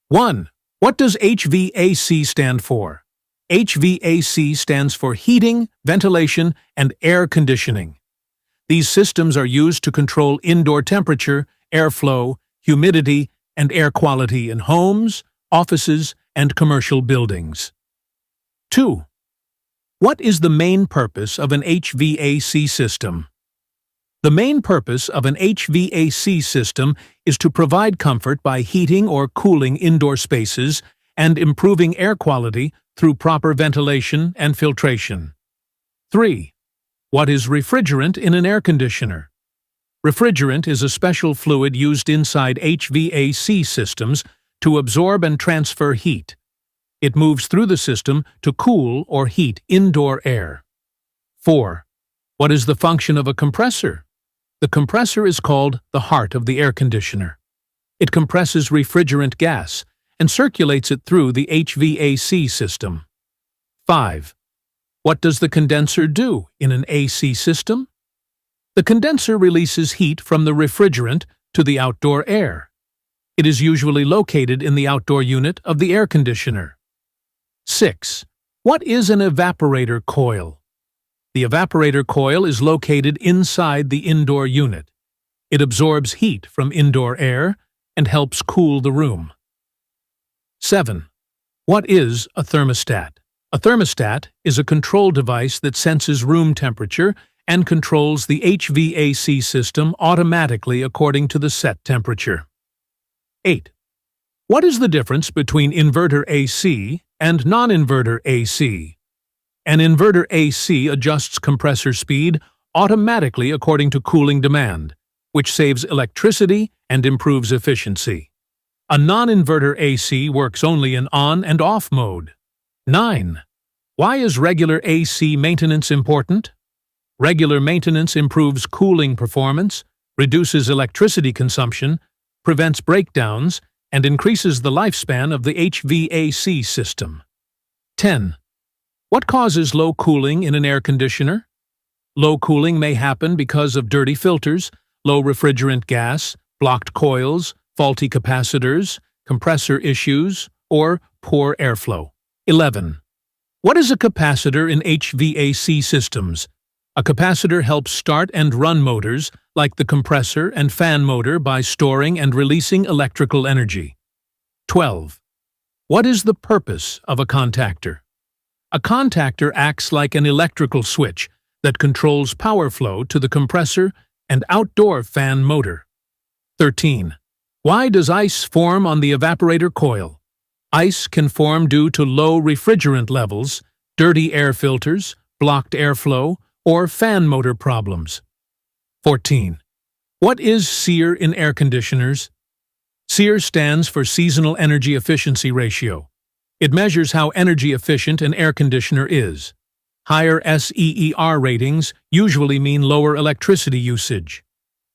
1. What does HVAC stand for? HVAC stands for heating, ventilation, and air conditioning. These systems are used to control indoor temperature, airflow, humidity, and air quality in homes, offices, and commercial buildings. 2. What is the main purpose of an HVAC system? The main purpose of an HVAC system is to provide comfort by heating or cooling indoor spaces and improving air quality through proper ventilation and filtration. 3. What is refrigerant in an air conditioner? Refrigerant is a special fluid used inside HVAC systems to absorb and transfer heat. It moves through the system to cool or heat indoor air. 4. What is the function of a compressor? The compressor is called the heart of the air conditioner. It compresses refrigerant gas and circulates it through the HVAC system. 5. What does the condenser do in an AC system? The condenser releases heat from the refrigerant to the outdoor air. It is usually located in the outdoor unit of the air conditioner. 6. What is an evaporator coil? The evaporator coil is located inside the indoor unit. It absorbs heat from indoor air and helps cool the room. 7. What is a thermostat? A thermostat is a control device that senses room temperature and controls the HVAC system automatically according to the set temperature. 8. What is the difference between inverter AC and non-inverter AC? An inverter AC adjusts compressor speed automatically according to cooling demand, which saves electricity and improves efficiency. A non-inverter AC works only in on and off mode. 9. Why is regular AC maintenance important? Regular maintenance improves cooling performance, reduces electricity consumption, prevents breakdowns, and increases the lifespan of the HVAC system. 10. What causes low cooling in an air conditioner? Low cooling may happen because of dirty filters, low refrigerant gas, blocked coils, faulty capacitors, compressor issues, or poor airflow. 11. What is a capacitor in HVAC systems? A capacitor helps start and run motors, like the compressor and fan motor, by storing and releasing electrical energy. 12. What is the purpose of a contactor? A contactor acts like an electrical switch that controls power flow to the compressor and outdoor fan motor. 13. Why does ice form on the evaporator coil? Ice can form due to low refrigerant levels, dirty air filters, blocked airflow, or fan motor problems. 14. What is SEER in air conditioners? SEER stands for Seasonal Energy Efficiency Ratio. It measures how energy efficient an air conditioner is. Higher SEER ratings usually mean lower electricity usage.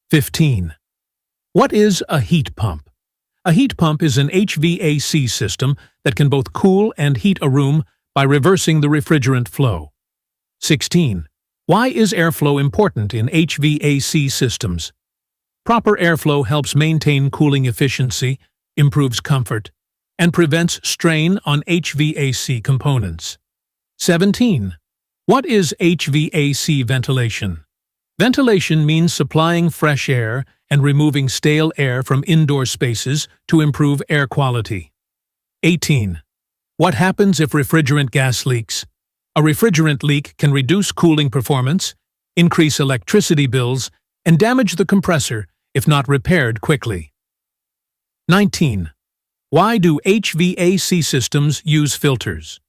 15. What is a heat pump? A heat pump is an HVAC system that can both cool and heat a room by reversing the refrigerant flow. 16. Why is airflow important in HVAC systems? Proper airflow helps maintain cooling efficiency, improves comfort, and prevents strain on HVAC components. 17. What is HVAC ventilation? Ventilation means supplying fresh air and removing stale air from indoor spaces to improve air quality. 18. What happens if refrigerant gas leaks? A refrigerant leak can reduce cooling performance, increase electricity bills, and damage the compressor if not repaired quickly. 19. Why do HVAC systems use filters?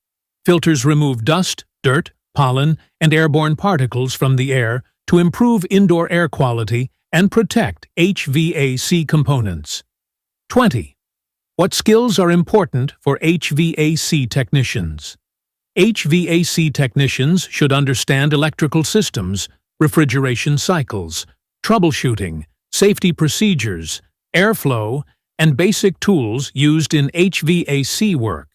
Filters remove dust, dirt, pollen, and airborne particles from the air to improve indoor air quality and protect HVAC components. 20. What skills are important for HVAC technicians? HVAC technicians should understand electrical systems, refrigeration cycles, troubleshooting, safety procedures, airflow, and basic tools used in HVAC work.